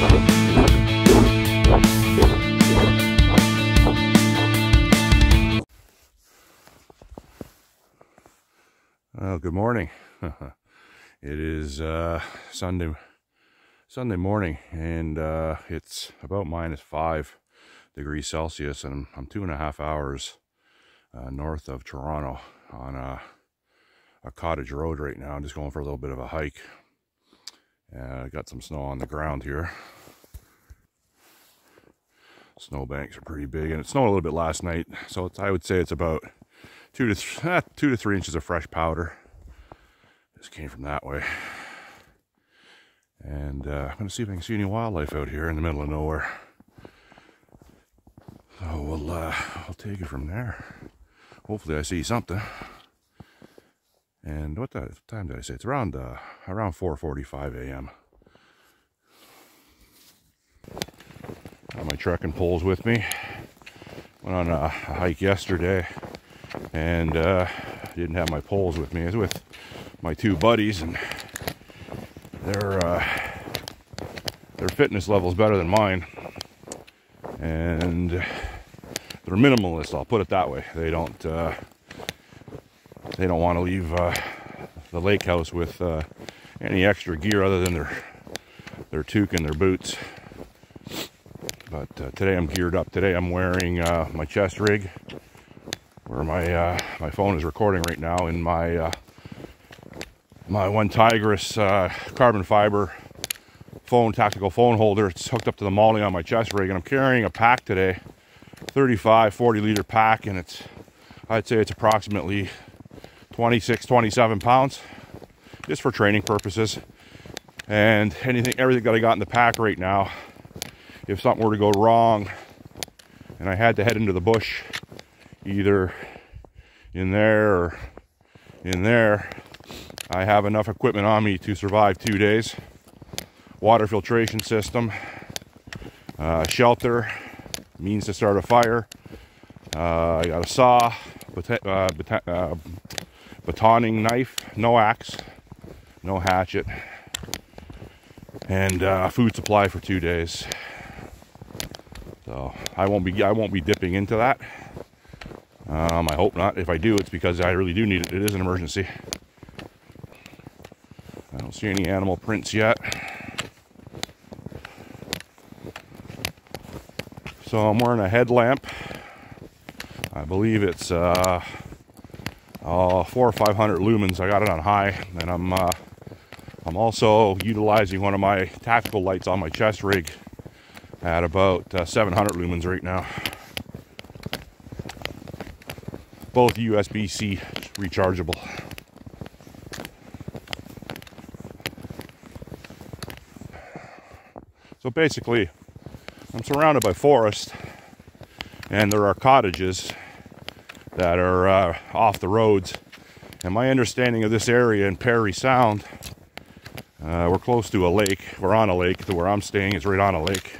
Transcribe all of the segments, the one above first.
Well, good morning. It is Sunday morning, and it's about -5 degrees Celsius, and I'm 2.5 hours north of Toronto on a cottage road right now. I'm just going for a little bit of a hike. I got some snow on the ground here. Snowbanks are pretty big, and it snowed a little bit last night, so I would say it's about 2 to 3 inches of fresh powder. Just came from that way. And I'm going to see if I can see any wildlife out here in the middle of nowhere. So I'll take it from there. Hopefully I see something. And what time did I say? It's around 4:45 a.m. Got my trekking poles with me. Went on a hike yesterday, and didn't have my poles with me. I was with my two buddies, and their fitness level is better than mine, and they're minimalist. I'll put it that way. They don't want to leave the lake house with any extra gear other than their toque and their boots. But today I'm geared up. Today I'm wearing my chest rig, where my phone is recording right now, in my one Tigris carbon fiber tactical phone holder. It's hooked up to the molding on my chest rig, and I'm carrying a pack today, 40 liter pack, and I'd say it's approximately 27 pounds, just for training purposes. And everything that I got in the pack right now, if something were to go wrong and I had to head into the bush, either in there or in there, I have enough equipment on me to survive 2 days. Water filtration system, shelter, means to start a fire. I got a saw, batoning knife, no axe, no hatchet, and food supply for 2 days. So I won't be dipping into that. I hope not. If I do, it's because I really do need it. It is an emergency. I don't see any animal prints yet. So I'm wearing a headlamp. I believe it's 400 or 500 lumens. I got it on high, and I'm also utilizing one of my tactical lights on my chest rig at about 700 lumens right now. Both USB-C rechargeable. So basically, I'm surrounded by forest, and there are cottages that are off the roads. And my understanding of this area in Parry Sound, we're close to a lake. We're on a lake. Where I'm staying is right on a lake.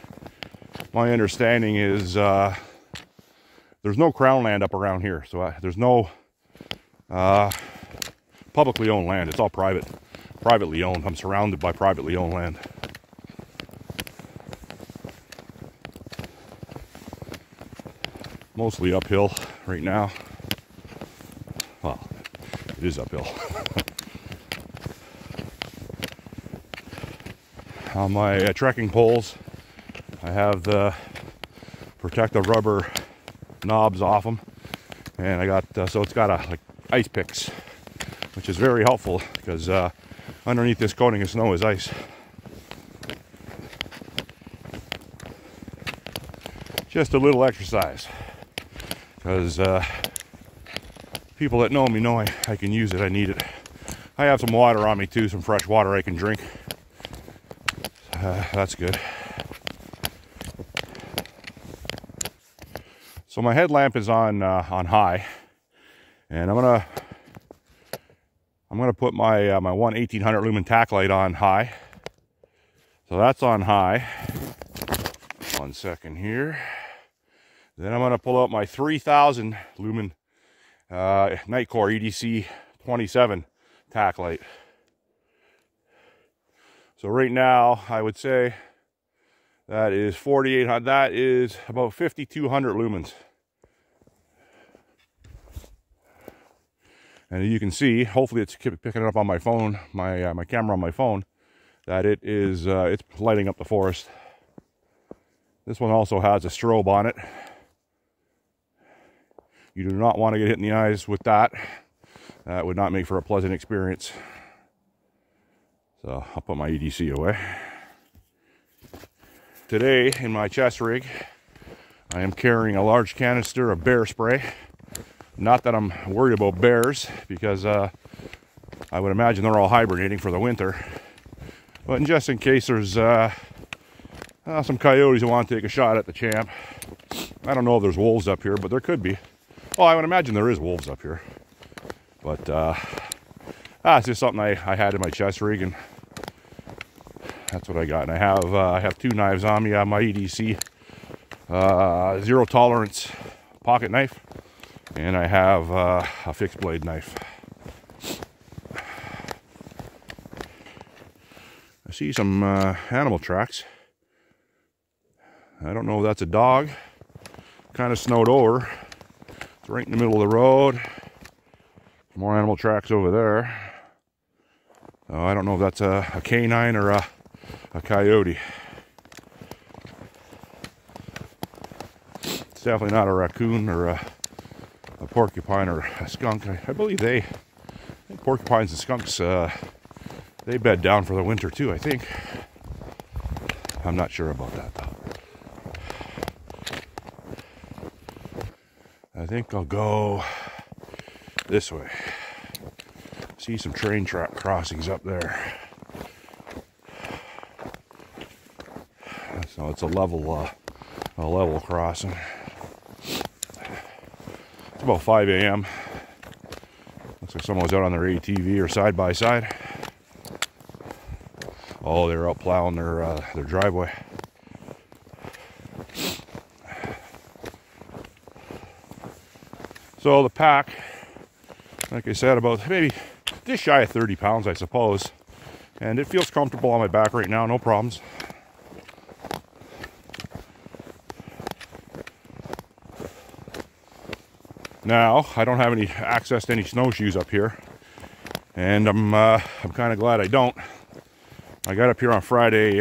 My understanding is there's no crown land up around here, so there's no publicly owned land. It's all privately owned. I'm surrounded by privately owned land. Mostly uphill right now. Well, it is uphill. On my trekking poles, I have the protective rubber knobs off them, and I got so it's got like ice picks, which is very helpful because underneath this coating of snow is ice. Just a little exercise, because people that know me know I can use it. I need it. I have some water on me too, some fresh water I can drink. That's good. So my headlamp is on high, and I'm gonna put my my one 1800 lumen tack light on high. So that's on high. 1 second here. Then I'm gonna pull out my 3000 lumen Nightcore EDC 27 tack light. So right now, I would say That is 4,800. That is about 5,200 lumens. And you can see, hopefully it's picking it up on my phone, my camera on my phone, that it is it's lighting up the forest. This one also has a strobe on it. You do not want to get hit in the eyes with that. That would not make for a pleasant experience. So I'll put my EDC away. Today in my chest rig, I am carrying a large canister of bear spray. Not that I'm worried about bears, because I would imagine they're all hibernating for the winter. But just in case there's some coyotes who want to take a shot at the champ. I don't know if there's wolves up here, but there could be. Well, I would imagine there is wolves up here. But it's just something I had in my chest rig, and that's what I got. And I have 2 knives on me. I have my EDC zero tolerance pocket knife, and I have a fixed blade knife. I see some animal tracks. I don't know if that's a dog. Kind of snowed over. It's right in the middle of the road. More animal tracks over there. I don't know if that's a canine or a coyote. It's definitely not a raccoon or a porcupine or a skunk. I believe I think porcupines and skunks, they bed down for the winter too, I think. I'm not sure about that though. I think I'll go this way. See some train track crossings up there. So it's a level crossing. It's about 5 a.m. Looks like someone was out on their ATV or side by side. Oh, they're out plowing their driveway. So the pack, like I said, about maybe just shy of 30 pounds, I suppose. And it feels comfortable on my back right now, no problems. Now, I don't have any access to any snowshoes up here. And I'm kind of glad I don't. I got up here on Friday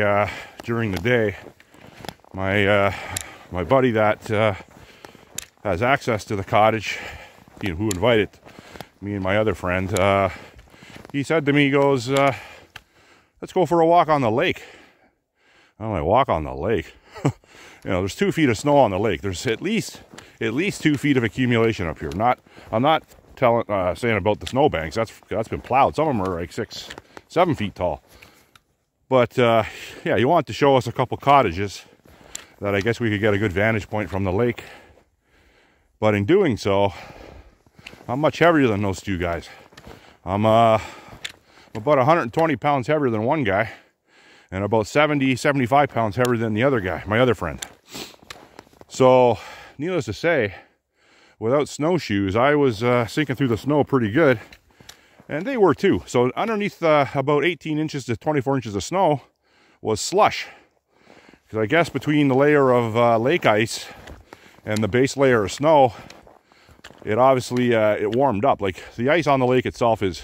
during the day. My buddy that has access to the cottage, who invited me and my other friend, he said to me, he goes, let's go for a walk on the lake. I'm like, walk on the lake? There's 2 feet of snow on the lake. There's at least 2 feet of accumulation up here. I'm not saying about the snowbanks. That's been plowed. Some of them are like 6-7 feet tall. But yeah, you want to show us a couple cottages that I guess we could get a good vantage point from the lake. But in doing so, I'm much heavier than those 2 guys. I'm about 120 pounds heavier than one guy, and about 75 pounds heavier than the other guy, my other friend. So, needless to say, without snowshoes, I was sinking through the snow pretty good, and they were too. So underneath about 18 inches to 24 inches of snow was slush. Because I guess between the layer of lake ice and the base layer of snow, it obviously it warmed up. Like the ice on the lake itself is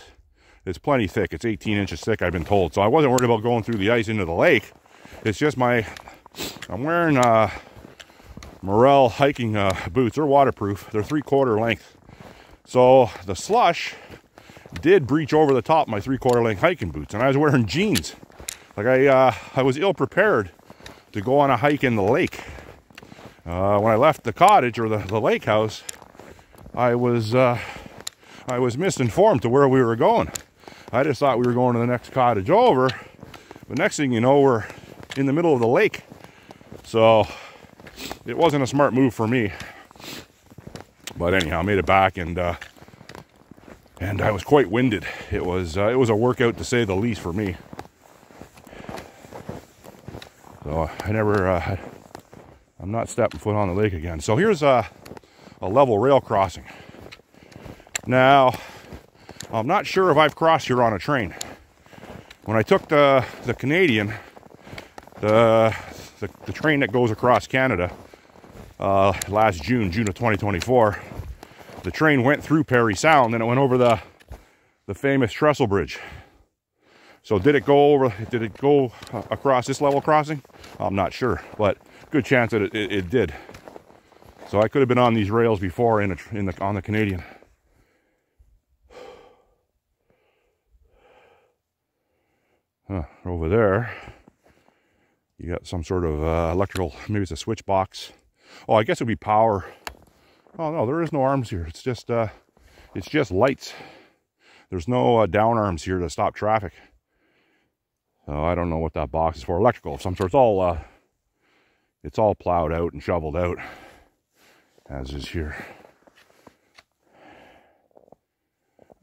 plenty thick. It's 18 inches thick, I've been told. So I wasn't worried about going through the ice into the lake. It's just I'm wearing Morel hiking boots. They're waterproof. They're 3/4 length. So the slush did breach over the top of my 3/4 length hiking boots, and I was wearing jeans. Like I was ill prepared to go on a hike in the lake. When I left the cottage or the lake house, I was misinformed to where we were going. I just thought we were going to the next cottage over, but next thing you know, we're in the middle of the lake. So it wasn't a smart move for me. But anyhow, I made it back, and I was quite winded. It was a workout to say the least for me. So I'm not stepping foot on the lake again. So here's a level rail crossing. Now, I'm not sure if I've crossed here on a train. When I took the Canadian, the the train that goes across Canada last June of 2024. The train went through Parry Sound and it went over the famous trestle bridge. So did it go across this level crossing? I'm not sure, but good chance that it did. So I could have been on these rails before on the Canadian. Over there, you got some sort of electrical, maybe it's a switch box. Oh, I guess it would be power. Oh no, there is no arms here. It's just lights. There's no down arms here to stop traffic. So I don't know what that box is for. Electrical of some sort. It's all plowed out and shoveled out, as is here.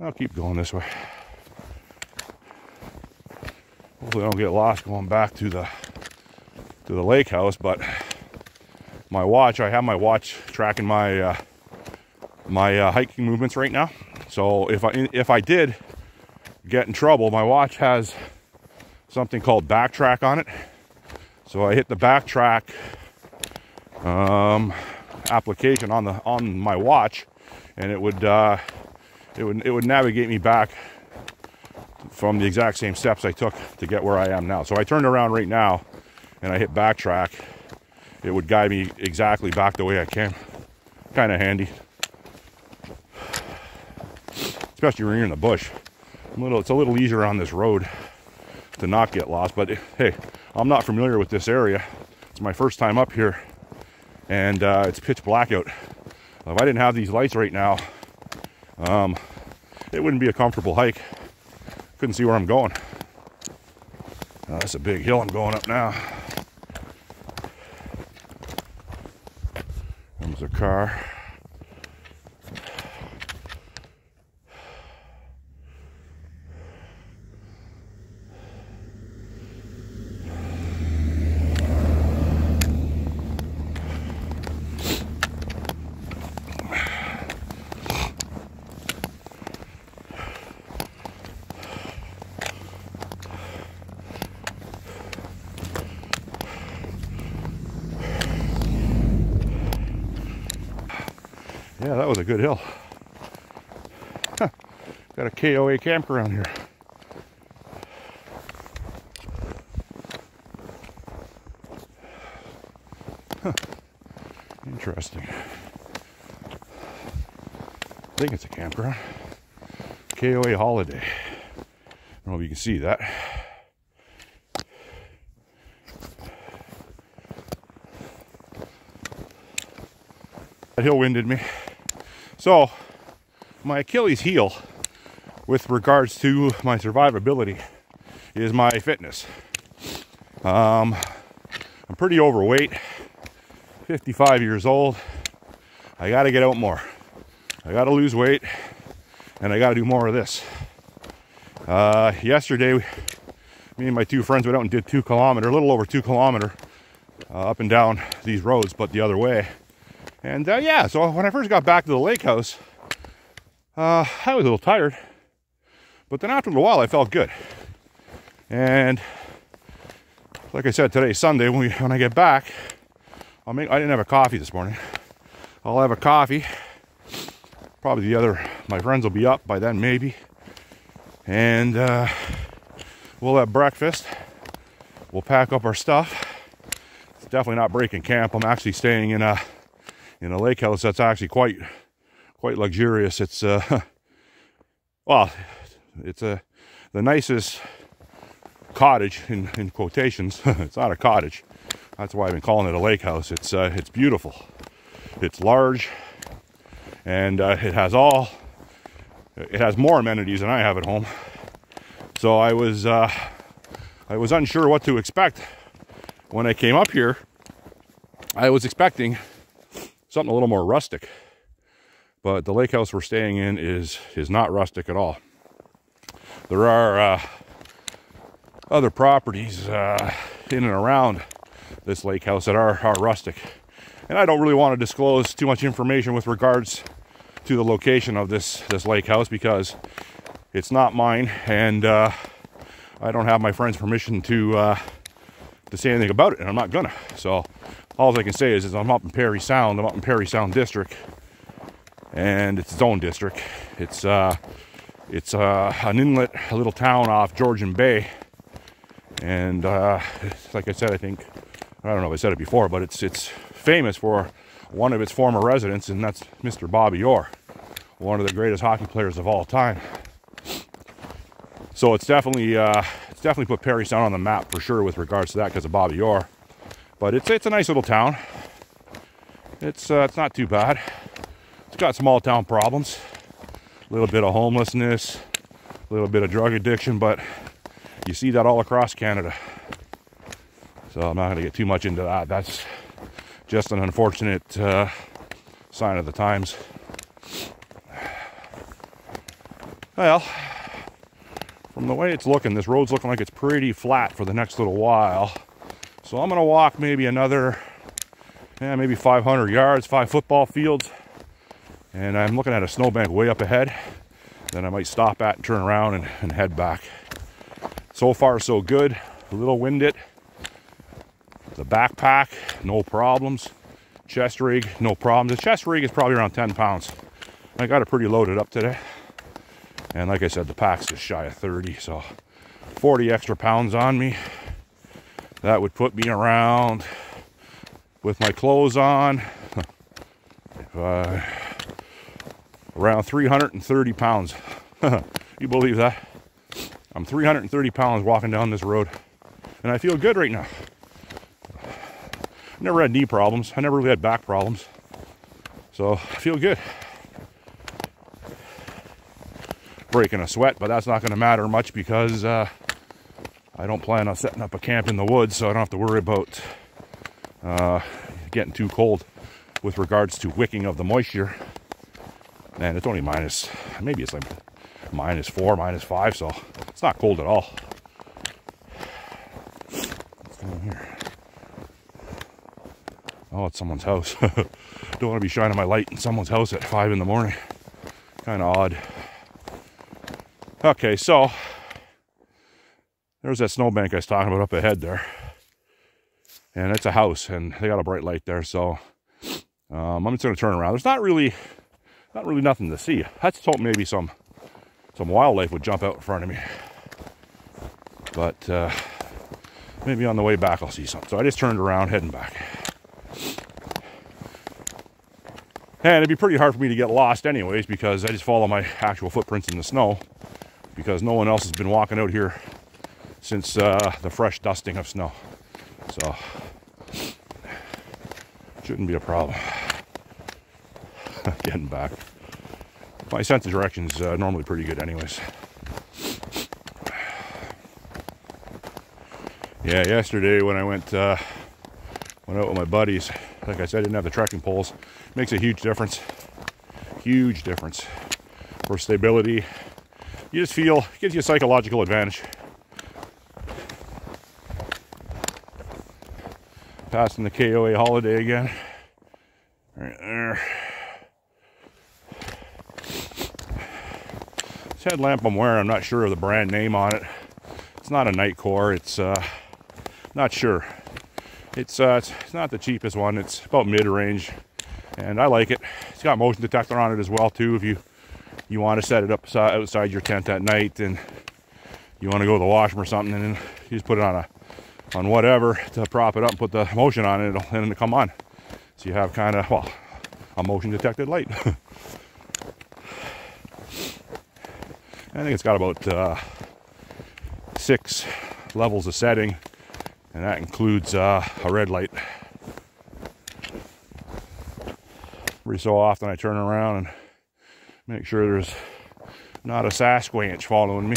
I'll keep going this way. Hopefully I don't get lost going back to the lake house, but my watch, I have my watch tracking my hiking movements right now. So if I did get in trouble, my watch has something called backtrack on it. So I hit the backtrack application on my watch, and it would navigate me back from the exact same steps I took to get where I am now. So I turned around right now and I hit backtrack. It would guide me exactly back the way I came. Kind of handy, especially when you're in the bush. It's a little easier on this road to not get lost. But hey, I'm not familiar with this area. It's my first time up here, and it's pitch black out. If I didn't have these lights right now, it wouldn't be a comfortable hike. Couldn't see where I'm going. That's a big hill I'm going up now. Comes a car. Yeah, that was a good hill. Huh. Got a KOA campground here. Huh. Interesting. I think it's a campground. KOA Holiday. I don't know if you can see that. That hill winded me. So, my Achilles heel with regards to my survivability is my fitness. I'm pretty overweight, 55 years old. I got to get out more. I got to lose weight, and I got to do more of this. Yesterday, me and my two friends went out and did 2 kilometers, a little over 2 kilometers, up and down these roads, but the other way. And yeah, so when I first got back to the lake house, I was a little tired, but then after a while I felt good. And like I said, today's Sunday. When I get back, I didn't have a coffee this morning. I'll have a coffee. Probably my friends will be up by then, maybe. And we'll have breakfast. We'll pack up our stuff. It's definitely not breaking camp. I'm actually staying in a lake house that's actually quite luxurious. It's well, it's the nicest cottage in quotations. It's not a cottage. That's why I've been calling it a lake house. It's beautiful. It's large, and it has more amenities than I have at home. So I was unsure what to expect when I came up here. I was expecting something a little more rustic, but the lake house we're staying in is not rustic at all. There are other properties in and around this lake house that are rustic, and I don't really want to disclose too much information with regards to the location of this lake house because it's not mine, and I don't have my friend's permission to to say anything about it, and I'm not gonna. So all I can say is I'm up in Parry Sound. I'm up in Parry Sound District, and it's its own district. It's an inlet, a little town off Georgian Bay, and like I said, I don't know if I said it before, but it's famous for one of its former residents, and that's Mr. Bobby Orr, one of the greatest hockey players of all time. So it's definitely put Parry Sound on the map for sure with regards to that because of Bobby Orr. But it's a nice little town. It's not too bad. It's got small town problems, a little bit of homelessness, a little bit of drug addiction, but you see that all across Canada. So I'm not going to get too much into that. That's just an unfortunate sign of the times. Well, from the way it's looking, this road's looking like it's pretty flat for the next little while. So I'm going to walk maybe another, maybe 500 yards, 5 football fields. And I'm looking at a snowbank way up ahead. Then I might stop at and turn around and head back. So far, so good. A little winded. The backpack, no problems. Chest rig, no problems. The chest rig is probably around 10 pounds. I got it pretty loaded up today. And like I said, the pack's just shy of 30, so 40 extra pounds on me. That would put me around, with my clothes on, around 330 pounds. You believe that? I'm 330 pounds walking down this road, and I feel good right now. I never had knee problems. I never really had back problems. So I feel good. Breaking a sweat, but that's not going to matter much because I don't plan on setting up a camp in the woods, so I don't have to worry about getting too cold with regards to wicking of the moisture. And it's only maybe it's like -4, -5, so it's not cold at all. What's going on here? Oh, it's someone's house. Don't want to be shining my light in someone's house at 5 in the morning. Kind of odd. Okay, so there's that snowbank I was talking about up ahead there. And it's a house, and they got a bright light there, so I'm just going to turn around. There's not really nothing to see. I just hope maybe some wildlife would jump out in front of me. But maybe on the way back I'll see something. So I just turned around, heading back. And it'd be pretty hard for me to get lost anyways, because I just follow my actual footprints in the snow, because no one else has been walking out here since the fresh dusting of snow. So shouldn't be a problem. Getting back. My sense of direction is normally pretty good anyways. Yeah, yesterday when I went out with my buddies, like I said, I didn't have the trekking poles. Makes a huge difference. Huge difference for stability. You just feel, it gives you a psychological advantage. Passing the KOA holiday again. Right there. This headlamp I'm wearing, I'm not sure of the brand name on it. It's not a Nightcore. It's not sure. It's not the cheapest one. It's about mid-range, and I like it. It's got motion detector on it as well too. If you want to set it up outside your tent at night, and you want to go to the washroom or something, and then you just put it on whatever to prop it up and put the motion on it, and it'll come on. So you have kind of, well, a motion detected light. I think it's got about 6 levels of setting, and that includes a red light. Every so often I turn around and make sure there's not a Sasquatch following me.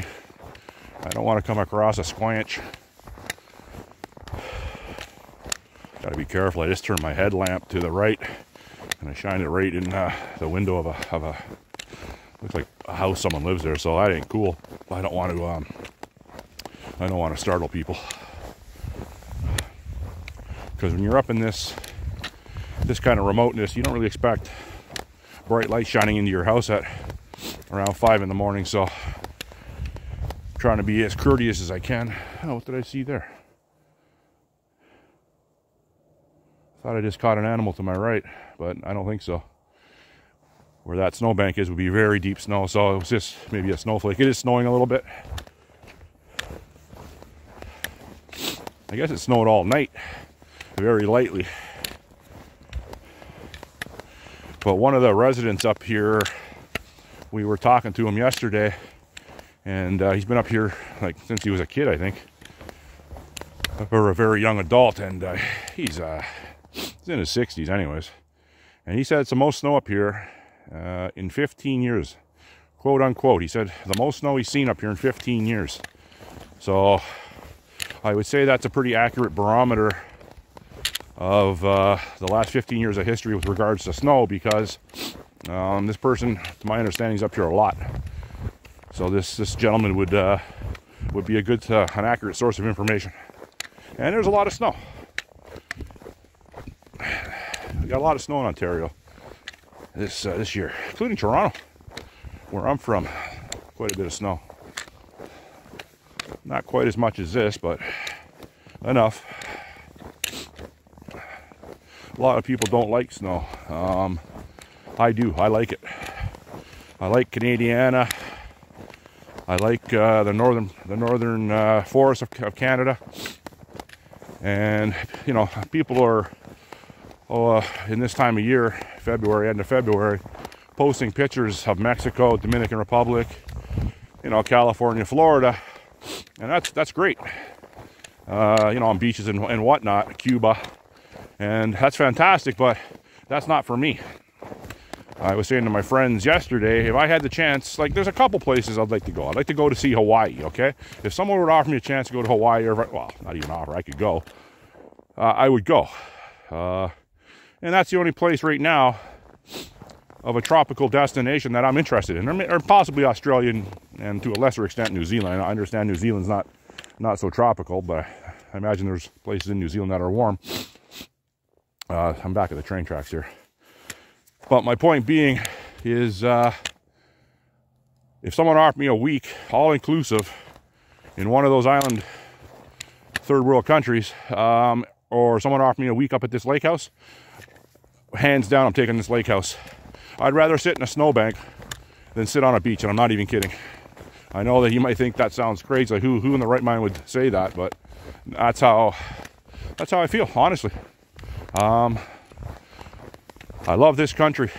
I don't want to come across a squanch. Gotta be careful. I just turned my headlamp to the right, and I shined it right in the window of a looks like a house. Someone lives there, so that ain't cool. I don't want to startle people, because when you're up in this kind of remoteness, you don't really expect bright light shining into your house at around 5 in the morning. So I'm trying to be as courteous as I can. Oh, what did I see there? Thought I just caught an animal to my right, but I don't think so. Where that snowbank is would be very deep snow, so it was just maybe a snowflake. It is snowing a little bit. I guess it snowed all night, very lightly. But one of the residents up here, we were talking to him yesterday, and he's been up here like since he was a kid, I think, or a very young adult, and he's in his 60s anyways. And he said it's the most snow up here in 15 years, quote unquote. He said the most snow he's seen up here in 15 years. So I would say that's a pretty accurate barometer of the last 15 years of history with regards to snow, because this person, to my understanding, is up here a lot. So this gentleman would be a good, an accurate source of information. And there's a lot of snow. We got a lot of snow in Ontario this year, including Toronto, where I'm from. Quite a bit of snow. Not quite as much as this, but enough. A lot of people don't like snow. I do. I like it. I like Canadiana. I like the northern forests of Canada. And you know, people are in this time of year, February, end of February, posting pictures of Mexico, Dominican Republic, you know, California, Florida, and that's great. You know, on beaches and whatnot, Cuba, and that's fantastic. But that's not for me. I was saying to my friends yesterday, if I had the chance, like, there's a couple places I'd like to go. I'd like to go to see Hawaii, okay? If someone would offer me a chance to go to Hawaii, or, well, not even offer, I could go. I would go. And that's the only place right now of a tropical destination that I'm interested in, or possibly Australia, and to a lesser extent New Zealand. I understand New Zealand's not so tropical, but I imagine there's places in New Zealand that are warm. I'm back at the train tracks here. But my point being is, if someone offered me a week, all-inclusive, in one of those island third world countries, or someone offered me a week up at this lake house, hands down, I'm taking this lake house. I'd rather sit in a snowbank than sit on a beach, and I'm not even kidding. I know that you might think that sounds crazy, like who in the right mind would say that, but that's how I feel, honestly. I love this country,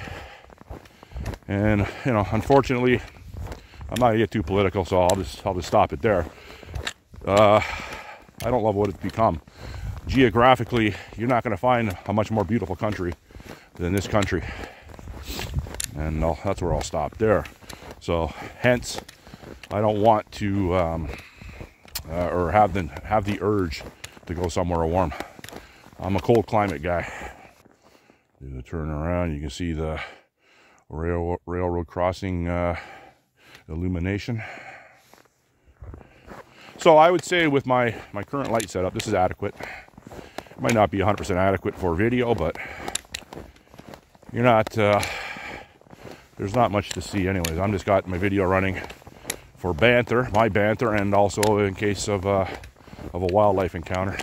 and you know, unfortunately, I'm not gonna get too political, so I'll just stop it there. I don't love what it's become. Geographically, you're not gonna find a much more beautiful country than this country, and that's where I'll stop there. So, hence, I don't want to or have the urge to go somewhere warm. I'm a cold climate guy. Do the turn around, you can see the railroad crossing illumination. So I would say with my current light setup, this is adequate. It might not be 100% adequate for video, but you're not, there's not much to see anyways. I'm just got my video running for banter, my banter, and also in case of a wildlife encounter,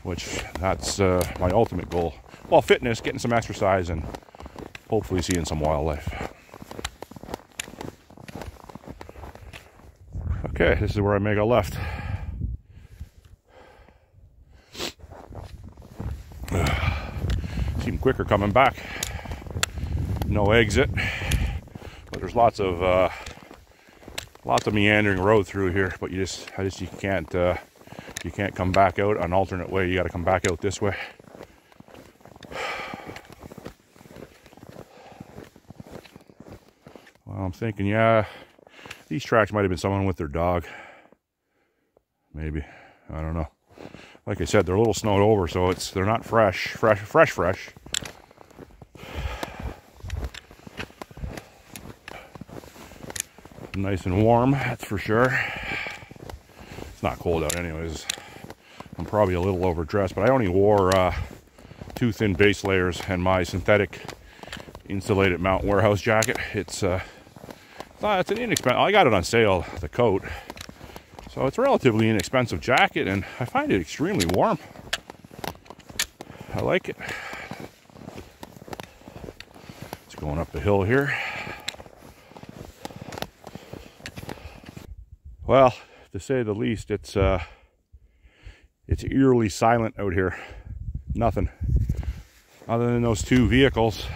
which that's my ultimate goal. Well, fitness, getting some exercise, and hopefully seeing some wildlife. Okay, this is where I make a left. Seem quicker coming back. No exit, but there's lots of meandering road through here. But you can't come back out an alternate way. You got to come back out this way. Well, I'm thinking, yeah, these tracks might have been someone with their dog. Maybe, I don't know. Like I said, they're a little snowed over, so they're not fresh. Nice and warm, that's for sure. It's not cold out anyways. I'm probably a little overdressed, but I only wore 2 thin base layers and my synthetic insulated mountain warehouse jacket. It's an inexpensive, I got it on sale, the coat. So it's a relatively inexpensive jacket, and I find it extremely warm. I like it. It's going up the hill here. Well, to say the least, it's eerily silent out here. Nothing. Other than those two vehicles,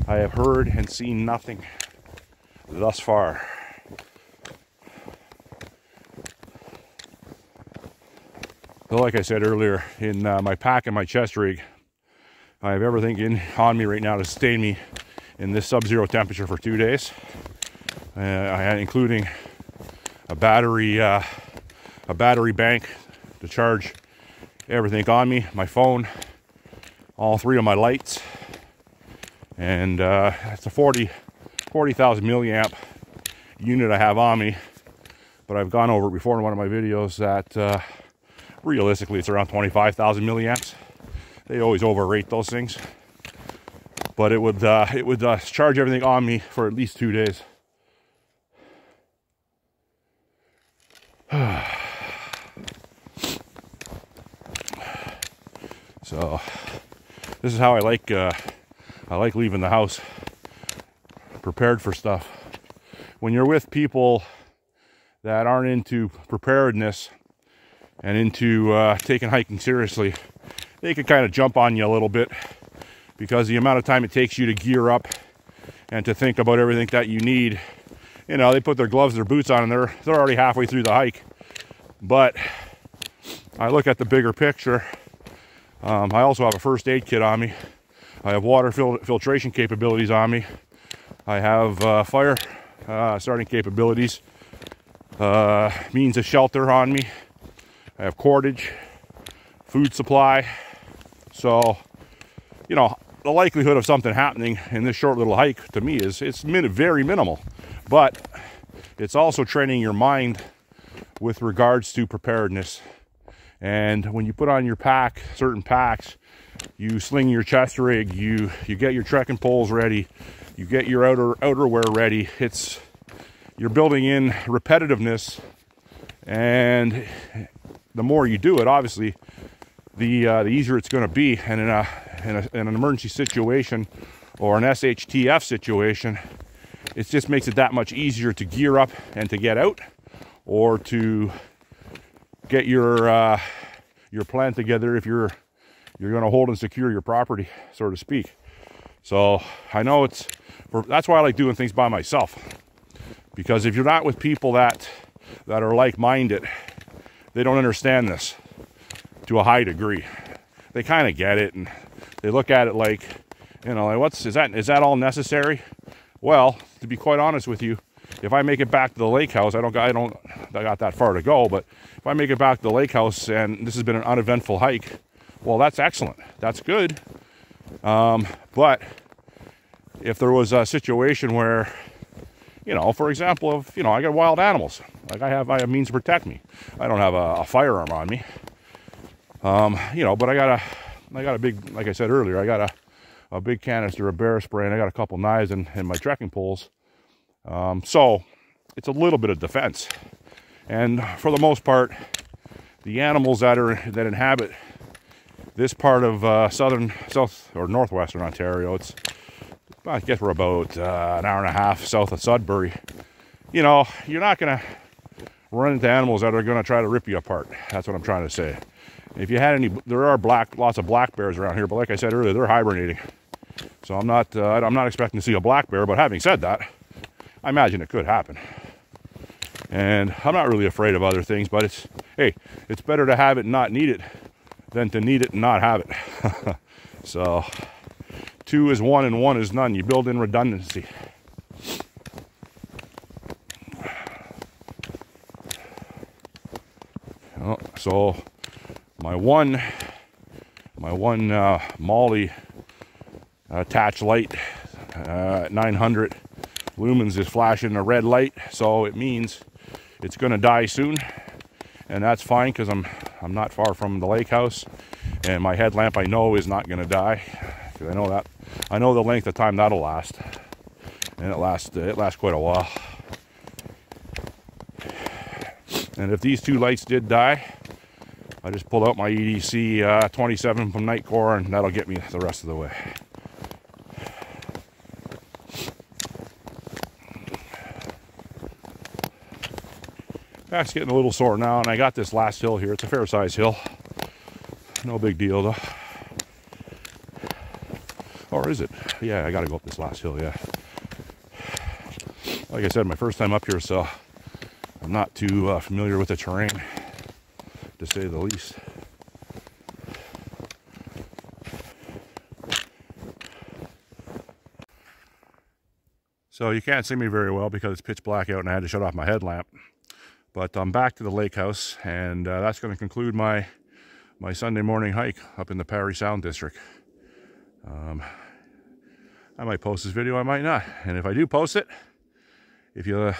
I have heard and seen nothing thus far. So like I said earlier, in my pack and my chest rig, I have everything on me right now to sustain me in this sub-zero temperature for 2 days. Including a battery bank to charge everything on me, my phone, all three of my lights, and it's a 40,000 milliamp unit I have on me. But I've gone over it before in one of my videos that realistically it's around 25,000 milliamps. They always overrate those things, but it would charge everything on me for at least 2 days. So this is how I like leaving the house, prepared for stuff. When you're with people that aren't into preparedness and into taking hiking seriously, they could kind of jump on you a little bit, because the amount of time it takes you to gear up and to think about everything that you need. You know, they put their gloves, their boots on, and they're already halfway through the hike. But I look at the bigger picture. I also have a first aid kit on me. I have water filtration capabilities on me. I have fire starting capabilities, means of shelter on me. I have cordage, food supply. So, you know, the likelihood of something happening in this short little hike to me is very minimal. But it's also training your mind with regards to preparedness. And when you put on your pack, certain packs, you sling your chest rig, you get your trekking poles ready, you get your outerwear ready. You're building in repetitiveness, and the more you do it, obviously, the easier it's going to be. And in an emergency situation or an SHTF situation, it just makes it that much easier to gear up and to get out, or to get your plan together if you're going to hold and secure your property, so to speak. So I know that's why I like doing things by myself, because if you're not with people that are like-minded, they don't understand this to a high degree. They kind of get it, and they look at it like, you know, like, is that all necessary? Well, to be quite honest with you, if I make it back to the lake house, I got that far to go, but if I make it back to the lake house and this has been an uneventful hike, well, that's excellent. That's good. But if there was a situation where, you know, for example, I got wild animals, like I have means to protect me. I don't have a firearm on me. You know, but I got a big, like I said earlier, I got a big canister of bear spray, and I got a couple knives and my trekking poles. So it's a little bit of defense. And for the most part, the animals that inhabit this part of south or northwestern Ontario, I guess we're about an hour and a half south of Sudbury. You know, you're not going to run into animals that are going to try to rip you apart. That's what I'm trying to say. If you had there are lots of black bears around here, but like I said earlier, they're hibernating. So I'm not expecting to see a black bear, but having said that, I imagine it could happen. And I'm not really afraid of other things, but it's better to have it and not need it than to need it and not have it. So 2 is 1 and 1 is none. You build in redundancy. Oh, so my one Molly attached light at 900 lumens is flashing a red light, so it means it's going to die soon, and that's fine because I'm not far from the lake house, and my headlamp I know is not going to die, because I know the length of time that'll last, and it lasts quite a while. And if these 2 lights did die, I just pulled out my EDC 27 from Nightcore, and that'll get me the rest of the way. Back's getting a little sore now, and I got this last hill here. It's a fair size hill. No big deal though. Or is it? Yeah, I gotta go up this last hill, yeah. Like I said, my first time up here, so I'm not too familiar with the terrain, to say the least. So you can't see me very well because it's pitch black out and I had to shut off my headlamp. But I'm back to the lake house, and that's going to conclude my Sunday morning hike up in the Parry Sound district. I might post this video, I might not. And if I do post it, if you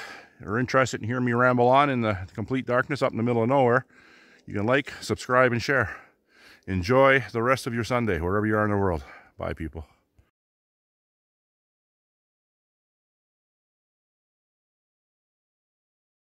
are interested in hearing me ramble on in the complete darkness up in the middle of nowhere, you can like, subscribe, and share. Enjoy the rest of your Sunday, wherever you are in the world. Bye, people.